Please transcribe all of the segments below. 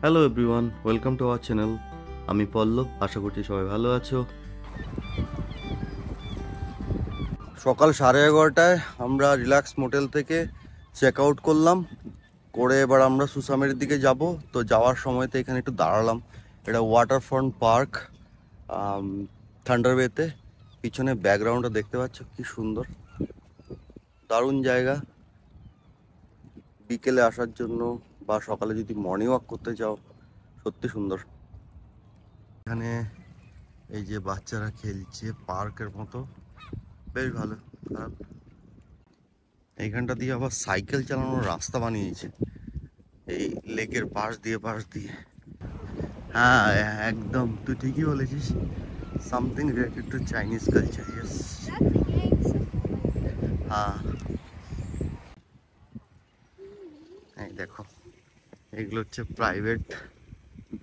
Hello everyone, welcome to our channel. আমি পল্লব, আশা করছি সবাই ভালো আছো। সকাল 11:30টায় আমরা রিল্যাক্স মোটেল থেকে চেক আউট করলাম, করে এবার আমরা সুসামের দিকে যাব। তো যাওয়ার সময়তে এখানে একটু দাঁড়ালাম। এটা ওয়াটারফ্রন্ট পার্ক থান্ডারবেতে। পিছনে ব্যাকগ্রাউন্ডটা দেখতে পাচ্ছ, কি সুন্দর, দারুণ জায়গা বিকেলে আসার জন্য বা সকালে যদি মর্নিং ওয়াক করতে চাও, সত্যি সুন্দর। এখানে এই যে বাচ্চারা খেলছে পার্কের মতো, বেশ ভালো, খারাপ। এইখানটা দিয়ে আবার সাইকেল চালানোর রাস্তা বানিয়েছে এই লেকের পাশ দিয়ে। হ্যাঁ একদম, তুই ঠিকই বলেছিস, something related to Chinese culture. Yes, হ্যাঁ। এই দেখো, এগুলো হচ্ছে private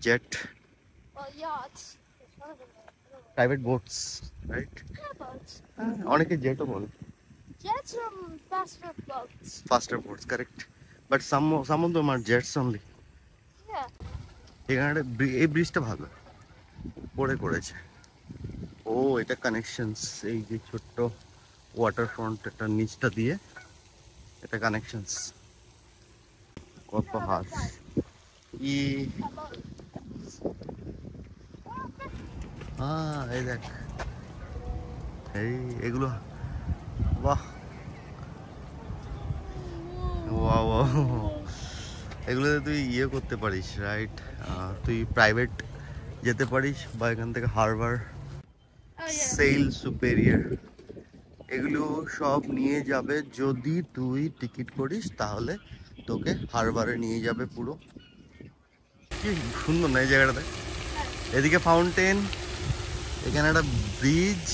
jet, private boats, right? অনেকে জেটও বলে। Jets are faster boats. Faster boats, correct. But some of them are jets only. Yeah. এখানে এই ব্রিজটা ভালো পরে করেছে। ও এটা কানেকশনস, এই যে ছোট্ট ওয়াটারফ্রন্ট একটা নিচটা দিয়ে, এটা কানেকশনস। কত হাস ই, হ্যাঁ এই দেখ, এই এগুলো, বাহ ওয়াও, এগুলোতে তুই ইয়ে করতে পারিস, রাইট? তুই প্রাইভেট যেতে পারিস বা এখান থেকে হারবার, সেল সুপেরিয়র, এগুলো সব নিয়ে যাবে। যদি তুই টিকিট করিস তাহলে তোকে হারবারে নিয়ে যাবে পুরো। কি সুন্দর না এই জায়গাটাতে, এদিকে ফাউন্টেন, এখানে একটা ব্রিজ,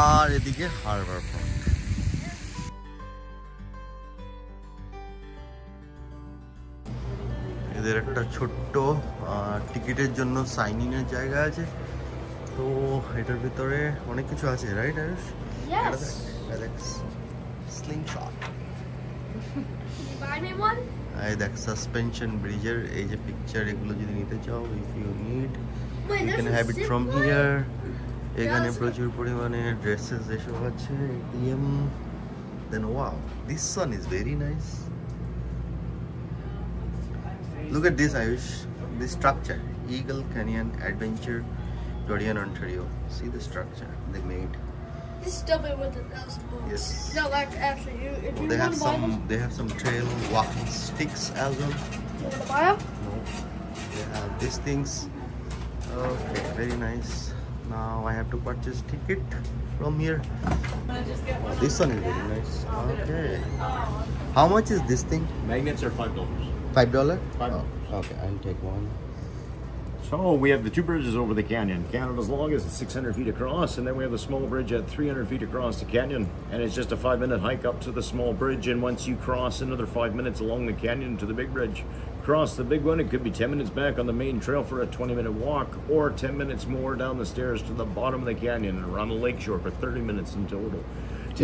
আর এদিকে হারবার ফ্রন্ট। এদের একটা ছোট্ট টিকিটের জন্য সাইন ইনের জায়গা আছে। তো এটার ভিতরে অনেক কিছু আছে, right Ayush? Yes. Slingshot, Can you buy me one? এই দেখ সাসপেনশন ব্রিজের এই যে পিকচার, এগুলো যদি নিতে চাও, if you need Wait, you there's can a have it zip from line? Here. এখানে Yes. প্রচুর পরিমাণে ড্রেসেস এসব আছে, ATM. Then wow, this one is very nice. Look at this, Ayush. This structure, Eagle Canyon Adventure, Dorian, Ontario. See the structure they made. This is definitely worth $1,000. Yes. No, actually, if you They want have to buy them, they have some trail walking sticks as well. you want to buy them? No, they have these things. Okay, very nice. Now I have to purchase ticket from here. Oh, this one is very nice. Okay. How much is this thing? Magnets are $5. $5? $5. Oh, okay, I'll take one. So we have the two bridges over the canyon. Canada's longest is 600 feet across, and then we have the small bridge at 300 feet across the canyon. And it's just a 5-minute hike up to the small bridge, and once you cross another 5 minutes along the canyon to the big bridge. Cross the big one, it could be 10 minutes back on the main trail for a 20-minute walk, or 10 minutes more down the stairs to the bottom of the canyon and around the lakeshore for 30 minutes in total.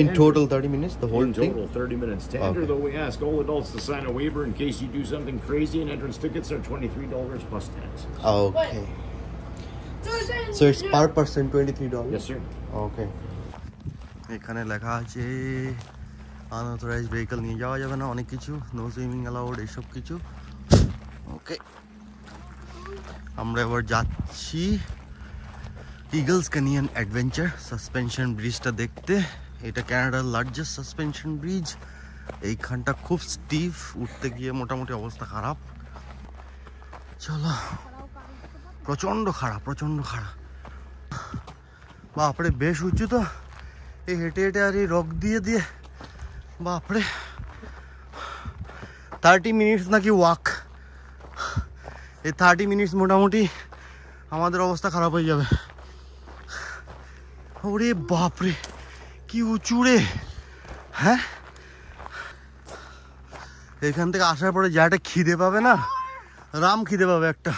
In total 30 minutes, the whole In thing? total, 30 minutes. To enter, Okay. though, we ask all adults to sign a waiver in case you do something crazy, and entrance tickets are $23 plus taxes. Okay. So it's per person $23? Yes, sir. Okay. এখানে লেখা আছে unauthorised vehicle নিয়ে যাওয়া যাবে না, অনেক কিছু, no swimming allowed, এইসব কিছু। ওকে, আমরা এবার যাচ্ছি ইগলস ক্যানিয়ন অ্যাডভেঞ্চার সাসপেনশন ব্রিজটা দেখতে। এটা ক্যানাডার লার্জেস্ট সাসপেনশন ব্রিজ। এইখানটা খুব স্টিফ, উঠতে গিয়ে মোটামুটি অবস্থা খারাপ। চলো, প্রচণ্ড খারাপ, প্রচণ্ড খারাপ। বাপরে বেশ উঁচু তো, এই হেঁটে হেঁটে আর এই রক দিয়ে দিয়ে, বাপরে 30 মিনিটস নাকি ওয়াক। এই 30 মিনিটস মোটামুটি আমাদের অবস্থা খারাপ হয়ে যাবে। ওরে বাপরে কি উঁচু রে! হ্যাঁ, এখান থেকে আসার পরে যা একটা খিদে পাবে না, রাম খিদে পাবে একটা।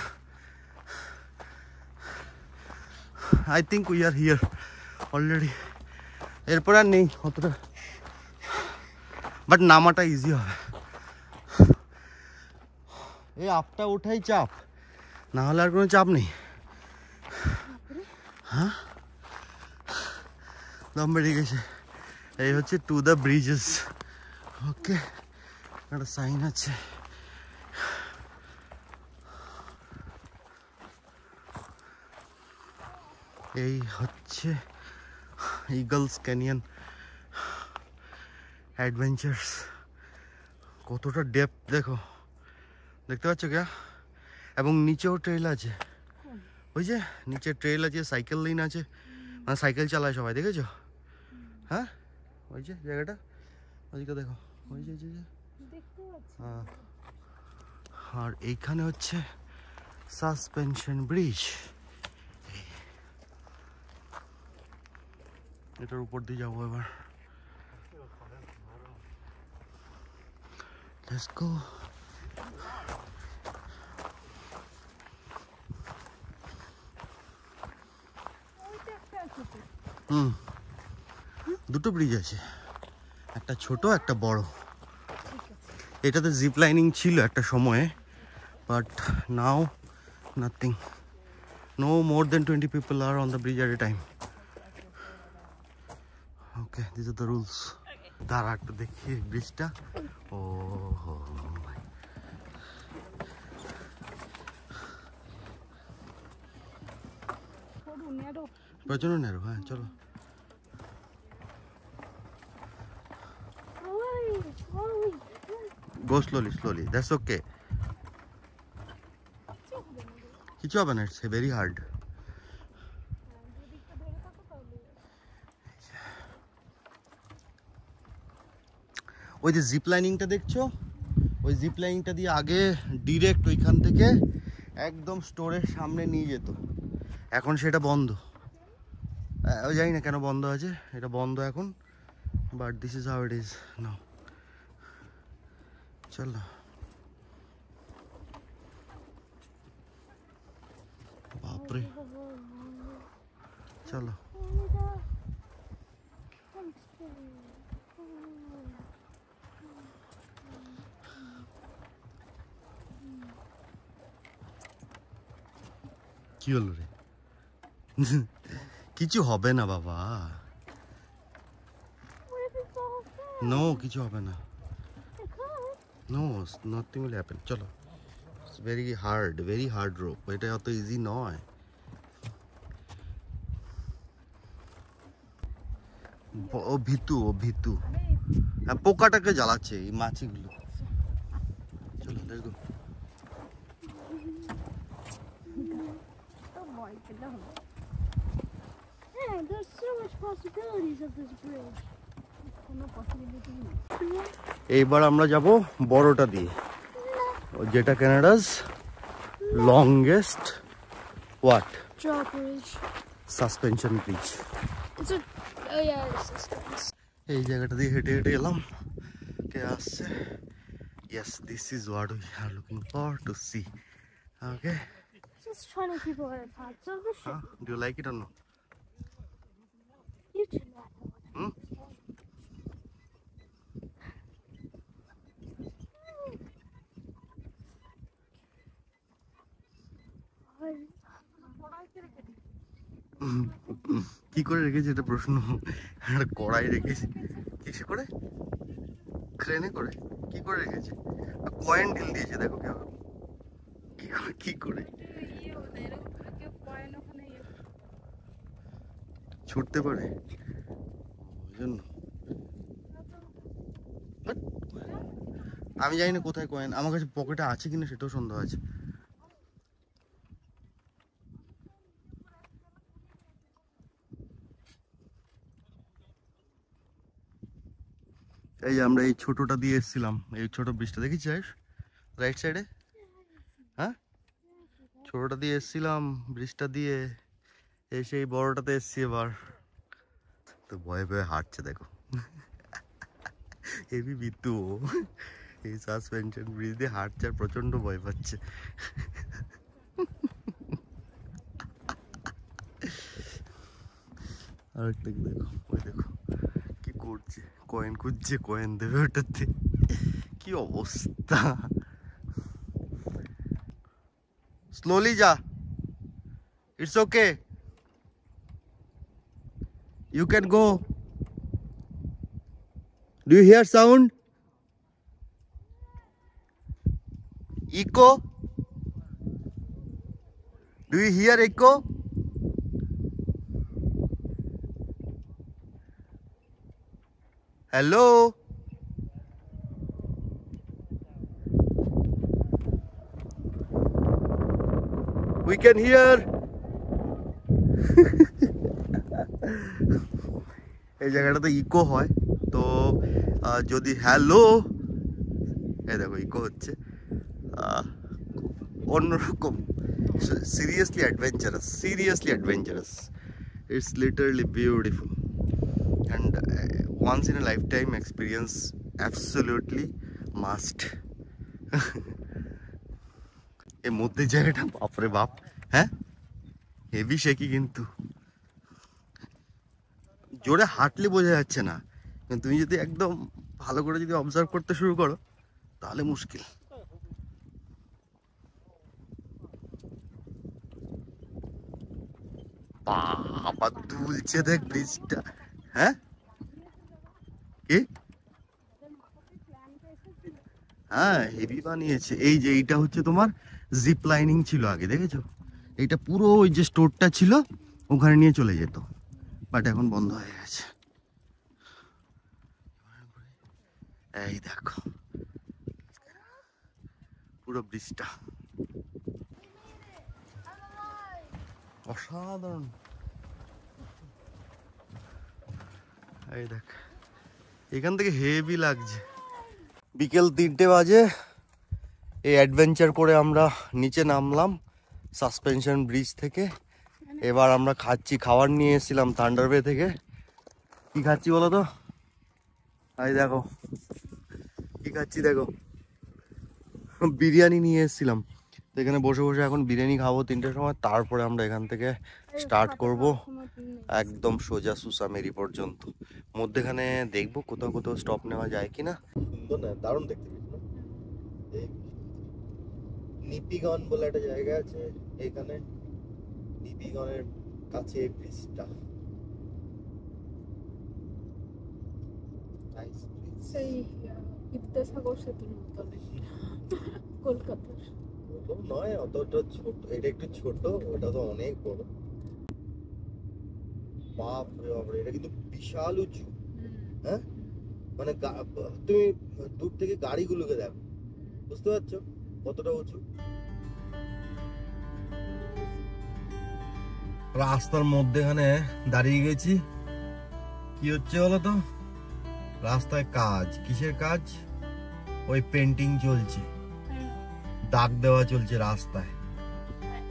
I think we are here already. এরপর আর নেই অতটা, বাট নামাটা ইজি হবে। এই আপটা ওঠাই চাপ, না হলে আর কোনো চাপ নেই। হ্যাঁ দম বেরিয়ে গেছে। এই হচ্ছে টু দ্য ব্রিজেস। ওকে একটা সাইন আছে। এই হচ্ছে ইগলস ক্যানিয়ন অ্যাডভেঞ্চার্স। কতটা ডেপথ দেখো, দেখতে পাচ্ছ কে? এবং নিচেও ট্রেল আছে, ওই যে নিচে ট্রেল আছে, সাইকেল লাইন আছে, মানে সাইকেল চালায় সবাই, দেখেছো? হ্যাঁ ওই যে জায়গাটা, ওইদিকে দেখো, ওই যে হ্যাঁ। আর এইখানে হচ্ছে সাসপেনশন ব্রিজ, এটার উপর দিয়ে যাবো এবার। Let's go. দুটো ব্রিজ আছে, একটা ছোট একটা বড়। এটাতে জিপ লাইনিং ছিল একটা সময়ে, but now nothing. No more than 20 people are on the bridge at a time. Okay, these are the rules. দাঁড়া একটু দেখি ব্রিজটা। ও প্রচন্ড ন্যারো। হ্যাঁ চলো। Go slowly, slowly. That's okay. কিছু হবে না, it's very hard. ওই যে জিপ লাইনিংটা দেখছো, ওই জিপ লাইনিংটা দিয়ে আগে ডিরেক্ট ওইখান থেকে একদম স্টোরের সামনে নিয়ে যেত। এখন সেটা বন্ধ, আমি জানি না কেন বন্ধ আছে, এটা বন্ধ এখন। But this is how it is now. চলো বাপরে, চলো। কি হলো রে? কিছু হবে না বাবা, নো কিছু হবে না, নো নাথিং উইল হ্যাপেন। চলো, ইটস ভেরি হার্ড রোপ, এটা অত ইজি নয়। ও ভিতু, হ্যাঁ পোকাটাকে জ্বালাচ্ছে এই মাছিগুলো। চলো let's go. Yeah, there's so much possibilities of this bridge. এইবার আমরা যাব বড়টা দিয়ে, যেটা কানাডা's longest what drawbridge suspension bridge. It's a oh yeah, it's এই জায়গাটা দিয়ে হেঁটে হেঁটে এলাম। কে আসছে? Yes, this is what we are looking for to see. Okay, just trying to keep away the parts of the ship. do you like it or no? You do not know what কি করে রেখেছে এটা প্রশ্ন। একটা কড়াই রেখেছে, কিসে করে? ক্রেনে করে? কি করে রেখেছে? কয়েন ঢিল দিয়েছে, দেখো কি করে ছুটতে পারে ওই জন্য। আমি জানি না কোথায় কয়েন, আমার কাছে পকেটে আছে কিনা সেটাও সন্দেহ আছে। এই যে আমরা এই ছোটটা দিয়ে এসেছিলাম, এই ছোট ব্রিজটা দেখেছিস রাইট সাইডে? হ্যাঁ ছোটটা দিয়ে এসেছিলাম, ব্রিজটা দিয়ে এসে এই বড়টাতে এসছি। এবার তো ভয়ে ভয়ে হাঁটছে, দেখো হেভি বিতু এই সাসপেনশন ব্রিজ দিয়ে হাঁটছে আর প্রচন্ড ভয় পাচ্ছে। আরেকটা দেখো, ওই দেখো কি করছে, কয়েন খুঁজছে, কয়েন দেবে ওটাতে। কি অবস্থা! স্লোলি যা, it's okay, you can go. Do you hear sound? Echo? Do you hear echo? Hello? We can hear. এই জায়গাটাতে ইকো হয়, তো যদি হ্যালো, এই দেখো ইকো হচ্ছে, অন্যরকম, seriously adventurous, it's literally beautiful and once in a lifetime experience, absolutely must. এই মধ্যে জায়গাটা বাপরে বাপ, হ্যাঁ হেভি শেকি, কিন্তু জোরে হাঁটলে বোঝা যাচ্ছে না, কিন্তু তুমি যদি একদম ভালো করে যদি অবজার্ভ করতে শুরু করো তাহলে মুশকিল। বাবা দুলছে দেখ ব্রিজটা, হ্যাঁ কি, হ্যাঁ হেভি বানিয়েছে। এই যে এইটা হচ্ছে তোমার জিপ লাইনিং ছিল আগে, দেখেছো? এইটা পুরো ওই যে স্টোরটা ছিল ওখানে নিয়ে চলে যেত, বাট এখন বন্ধ হয়ে গেছে। এই দেখো পুরো ব্রিজটা অসাধারণ। এই দেখ এখান থেকে হেভি লাগছে। বিকেল 3টে বাজে, এই অ্যাডভেঞ্চার করে আমরা নিচে নামলাম সাসপেনশন ব্রিজ থেকে। এবার আমরা খাচ্ছি, খাবার নিয়ে এসেছিলাম থান্ডার বে থেকে। কি খাচ্ছি বলো তো? এই দেখো কি খাচ্ছি, দেখো বিরিয়ানি নিয়ে এসেছিলাম, তো এখানে বসে বসে এখন বিরিয়ানি খাবো 3টের সময়। তারপরে আমরা এখান থেকে স্টার্ট করব একদম সোজা সুসামেরি পর্যন্ত। মধ্যেখানে দেখবো কোথাও কোথাও স্টপ নেওয়া যায় কিনা। সুন্দর না, দারুণ দেখতে। নিপিগন বলে একটা জায়গা আছে এখানে, নিপিগনের কাছে ব্রিজটা, সেই বিদ্যাসাগর সেতুর মতো কলকাতার নয়, অতটা ছোট, এটা একটু ছোট, ওটা তো অনেক বড়। বাপরে বাপরে, এটা কিন্তু বিশাল উঁচু, হ্যাঁ মানে তুমি দূর থেকে গাড়িগুলোকে দেখো, বুঝতে পারছো কতটা উঁচু। রাস্তার মধ্যেখানে দাঁড়িয়ে গেছি, কি হচ্ছে বলো তো? রাস্তায় কাজ, কিসের কাজ? ওই পেন্টিং চলছে, দাগ দেওয়া চলছে রাস্তায়,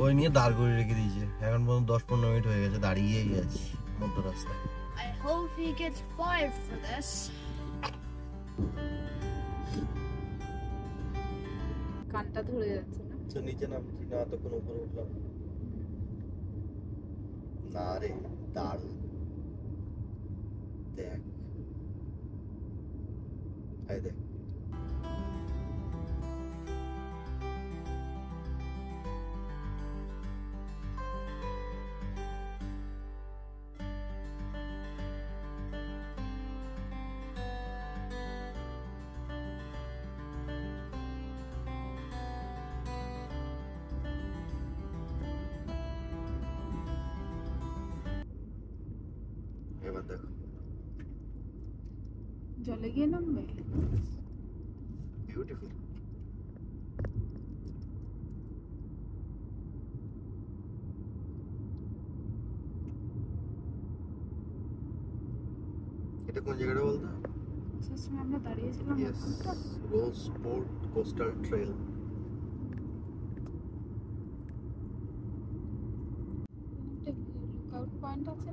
ওই নিয়ে দাঁড় করে রেখে দিয়েছে। এখন পর্যন্ত 10-15 মিনিট হয়ে গেছে, দাঁড়িয়েই আছি মধ্য রাস্তায়। I hope he gets fired for this. কানটা ধরে যাচ্ছে না, তো নিচে নামছি না, তখন উপরে উঠলাম না রে, দারুণ দেখ, এই দেখ এবার দেখো জলে গিয়ে নামবে। বিউটিফুল। এটা কোন জায়গাটা বলতো? সেই সময় আমরা দাঁড়িয়েছিলাম ওখানটা। Rose Sport Coastal Trail. Lookout point আছে,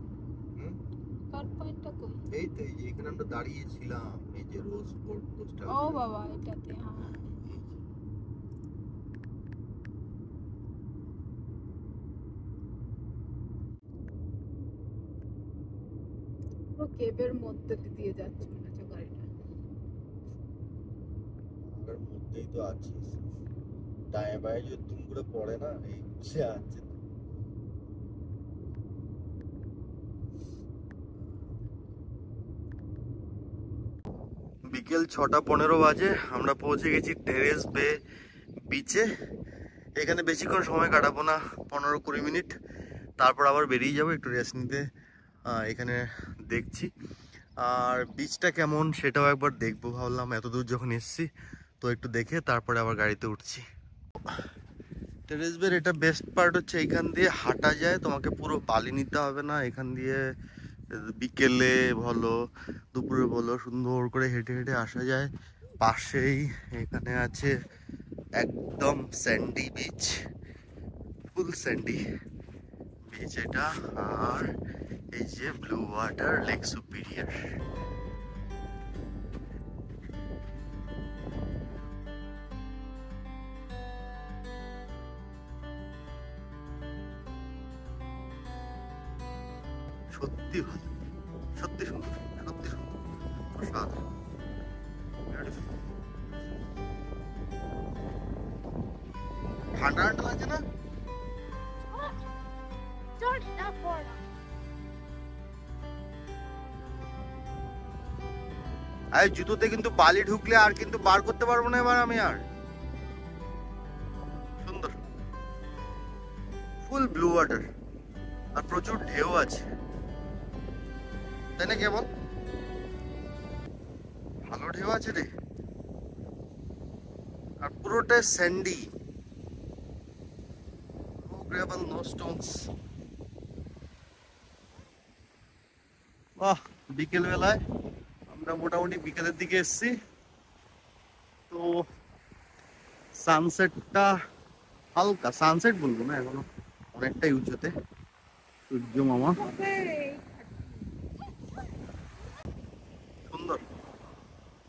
লুকআউট পয়েন্টটা কই? এই তো এই যে এখানে আমরা দাঁড়িয়েছিলাম, এই যে রোজ স্পোর্ট কোস্টাল। ও বাবা, এটাতে হ্যাঁ। পুরো কেবের মধ্যে দিয়ে যাচ্ছে মনে হচ্ছে গাড়িটা। তার মধ্যেই তো আছিস। দায়ে বায়ে যে দুম করে পড়ে না, এই সে আছে। বিকেল 6:15 বাজে, আমরা পৌঁছে গেছি টেরেস বে বিচে। এখানে বেশিক্ষণ সময় কাটাবো না, 15-20 মিনিট, তারপর আবার বেরিয়ে যাবো একটু রেস্ট নিতে। এখানে দেখছি আর বিচটা কেমন সেটাও একবার দেখবো ভাবলাম, এত দূর যখন এসছি তো একটু দেখে তারপরে আবার গাড়িতে উঠছি। টেরেস বের এটা বেস্ট পার্ট হচ্ছে এইখান দিয়ে হাঁটা যায়, তোমাকে পুরো বালি নিতে হবে না। এখান দিয়ে বিকেলে বলো দুপুরে বলো সুন্দর করে হেঁটে হেঁটে আসা যায়। পাশেই এখানে আছে একদম স্যান্ডি বিচ, ফুল স্যান্ডি বিচ এটা। আর এই যে ব্লু ওয়াটার লেক সুপিরিয়র। সত্যি ভালো, সত্যি সুন্দর, সত্যি সুন্দর, অসাধারণ। ঠান্ডা ঠান্ডা লাগছে না? What? Don't that far enough. আরে জুতোতে কিন্তু বালি ঢুকলে আর কিন্তু বার করতে পারবো না এবার আমি। আর সুন্দর ফুল ব্লু ওয়াটার আর প্রচুর ঢেউ আছে, তাই না? কেবল ভালো ঢেউ আছে রে, আর পুরোটা Sandy, no gravel no Stones. বাহ, বিকেল বেলায় আমরা মোটামুটি বিকেলের দিকে এসছি। তো সানসেটটা হালকা, সানসেট বলবো না, এখনো অনেকটাই উঁচুতে সূর্য মামা। সুন্দর,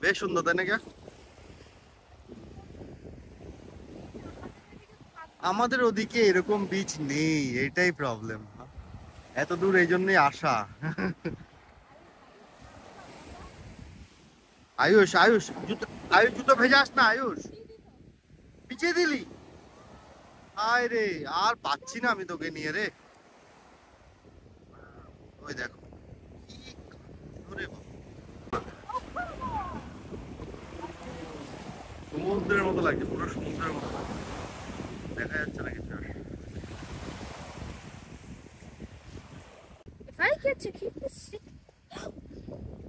বেশ সুন্দর, তাই না? কে আমাদের ওদিকে এরকম বিচ নেই, এটাই প্রবলেম। এত দূর এই জন্যই আসা। আয়ুষ আয়ুষ জুতো, আয়ুষ জুতো ভেজাস না আয়ুষ, পিছিয়ে দিলি। আয় রে, আর পাচ্ছি না আমি তোকে নিয়ে রে। ওই দেখো সমুদ্রের মতো লাগছে, পুরো সমুদ্রের মতো লাগছে, দেখা যাচ্ছে না কিছু। If I get to keep this stick.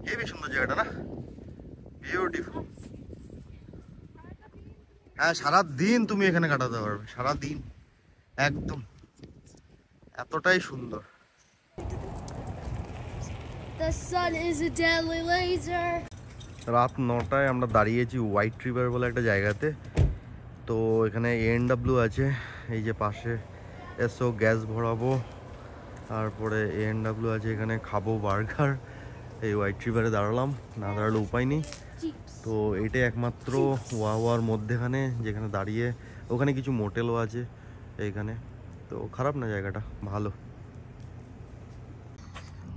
Heavy সুন্দর জায়গাটা না, বিউটিফুল। হ্যাঁ, সারাদিন তুমি এখানে কাটাতে পারবে, সারাদিন একদম, এতটাই সুন্দর। The sun is a deadly laser. রাত 9টায় আমরা দাঁড়িয়েছি হোয়াইট রিভার বলে একটা জায়গাতে। তো এখানে ANW আছে, এই যে পাশে এসো গ্যাস ভরাবো, তারপরে ANW আছে, এখানে খাবো বার্গার। এই হোয়াইট রিভারে দাঁড়ালাম, না দাঁড়ালে উপায় নেই। Jeeps. তো এইটাই একমাত্র ওয়াওয়ার মধ্যেখানে যেখানে দাঁড়িয়ে, ওখানে কিছু মোটেলও আছে এইখানে। তো খারাপ না, জায়গাটা ভালো।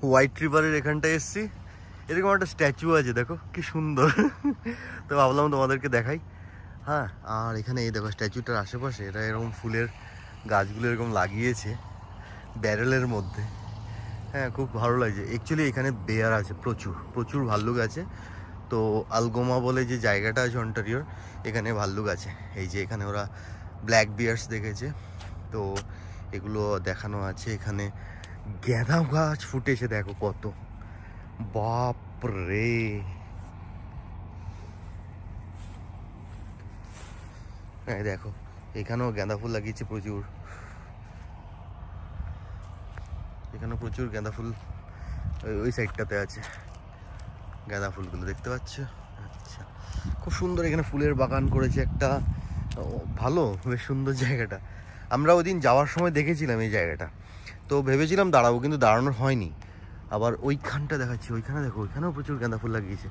হোয়াইট রিভারের এখানটায় এসছি, এরকম একটা স্ট্যাচু আছে, দেখো কি সুন্দর। তো ভাবলাম তোমাদেরকে দেখাই। হ্যাঁ, আর এখানে এই দেখো স্ট্যাচুটার আশেপাশে এরা এরকম ফুলের গাছগুলো এরকম লাগিয়েছে ব্যারেলের মধ্যে। হ্যাঁ, খুব ভালো লাগছে। অ্যাকচুয়ালি এখানে বেয়ার আছে, প্রচুর প্রচুর ভাল্লুক আছে। তো আলগোমা বলে যে জায়গাটা আছে অন্টারিওর, এখানে ভাল্লুক আছে। এই যে এখানে ওরা ব্ল্যাক বিয়ার্স দেখেছে, তো এগুলো দেখানো আছে। এখানে গাঁদা গাছ ফুটেছে, দেখো কত, বাপ রে। হ্যাঁ দেখো, এখানেও গাঁদা ফুল লাগিয়েছে প্রচুর, এখানেও প্রচুর গাঁদা ফুল ওই সাইডটাতে আছে, গাঁদা ফুলগুলো দেখতে পাচ্ছ। আচ্ছা, খুব সুন্দর এখানে ফুলের বাগান করেছে একটা, ভালো, বেশ সুন্দর জায়গাটা। আমরা ওই দিন যাওয়ার সময় দেখেছিলাম এই জায়গাটা, তো ভেবেছিলাম দাঁড়াবো, কিন্তু দাঁড়ানোর হয়নি। আবার ওইখানটা দেখাচ্ছি, ওইখানে দেখো, ওইখানেও প্রচুর গাঁদা ফুল লাগিয়েছে।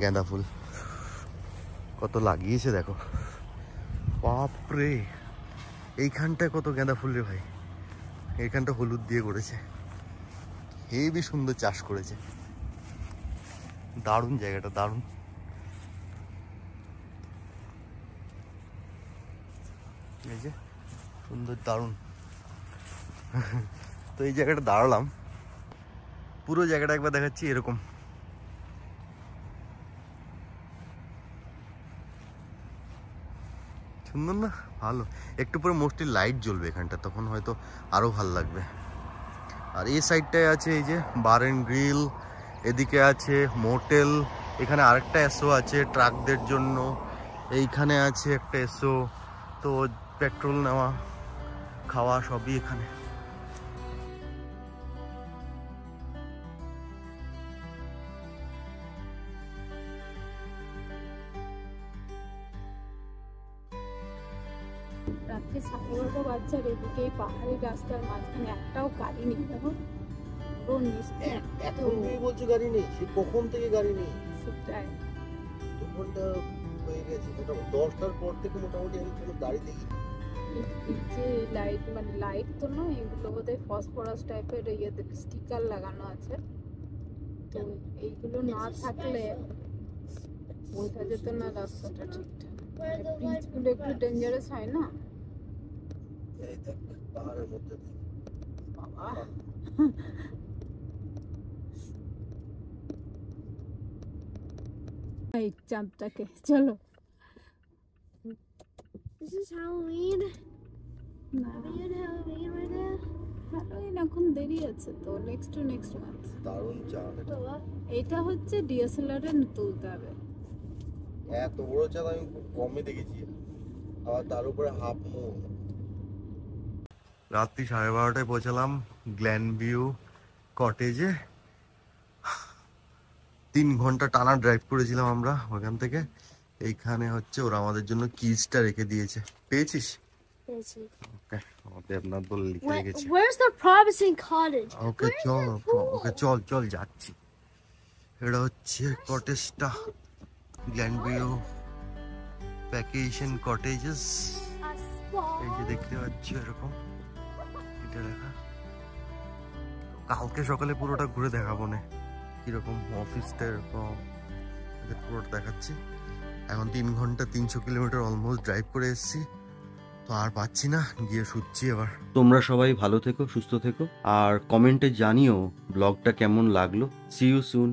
গাঁদা ফুল কত লাগিয়েছে দেখো, বাপরে। এইখানটায় কত গাঁদা ফুল রে ভাই, এইখানটা হলুদ দিয়ে করেছে, হেবি সুন্দর চাষ করেছে। দারুণ জায়গাটা, দারুণ। এই যে সুন্দর, দারুণ। তো এই জায়গাটা দাঁড়ালাম, পুরো জায়গাটা একবার দেখাচ্ছি। এরকম সুন্দর না? ভালো। একটু পরে মোস্টলি লাইট জ্বলবে এখানটা, তখন হয়তো আরো ভালো লাগবে। আর এই সাইডটায় আছে এই যে বার এন্ড গ্রিল, এদিকে আছে মোটেল, এখানে আরেকটা এসও আছে ট্রাকদের জন্য, এইখানে আছে একটা এসও। তো পেট্রোল নেওয়া, খাওয়া সবই এখানে। রাত্রে 11:30 বাজছে আর এদিকে এই পাহাড়ি রাস্তার মাঝখানে একটাও গাড়ি নেই। দেখো পুরো নিস্তেজ। এখন তুমি বলছো গাড়ি নেই, সে কখন থেকে গাড়ি নেই? সেটাই। 2 ঘন্টা হয়ে গেছে, 10টার পর থেকে মোটামুটি আমি কোনো গাড়ি দেখি। এই যে লাইট, মানে লাইট তো নয়, এগুলো বোধহয় ফসফরাস টাইপের ইয়েতে স্টিকার লাগানো আছে। তো এইগুলো না থাকলে বোঝা যেত না রাস্তাটা ঠিকঠাক। ব্রিজগুলো একটু ডেঞ্জারাস হয় না? এই দেখ পাহাড়ের মধ্যে দিয়ে। বাবা, এই চাঁদটাকে চলো। This is Halloween. না, Are we in Halloween right now? Halloween এখন দেরি আছে তো, নেক্সট মান্থ। দারুণ চাঁদ এটা। The what? এটা হচ্ছে ডিএসএলআর এ তুলতে হবে। এত বড় চাঁদ আমি খুব কমই দেখেছি, আবার তার উপরে হাফ মুন। রাত্রি 12:30টায় পৌঁছালাম গ্ল্যান ভিউ কটেজে। 3 ঘন্টা টানা ড্রাইভ করেছিলাম আমরা ওখান থেকে। এইখানে হচ্ছে ওরা আমাদের জন্য কিজটা রেখে দিয়েছে। পেয়েছিস? ওকে, আমাদের আপনার দল লিখে রেখেছে। Where's the promising cottage? ওকে চল, ওকে চল চল যাচ্ছি। এটা হচ্ছে কটেজটা, গ্ল্যান ভিউ ভ্যাকেশন কটেজেস। এই যে দেখতে পাচ্ছ এরকম, এটা দেখা। কালকে সকালে পুরোটা ঘুরে দেখাবো না কিরকম অফিসটা, এরকম পুরোটা দেখাচ্ছি। এখন 3 ঘন্টা 300 কিলোমিটার অলমোস্ট ড্রাইভ করে এসেছি, তো আর পাচ্ছি না, গিয়ে শুচ্ছি এবার। তোমরা সবাই ভালো থেকো, সুস্থ থেকো, আর কমেন্টে জানিও ব্লগটা কেমন লাগলো। See you soon.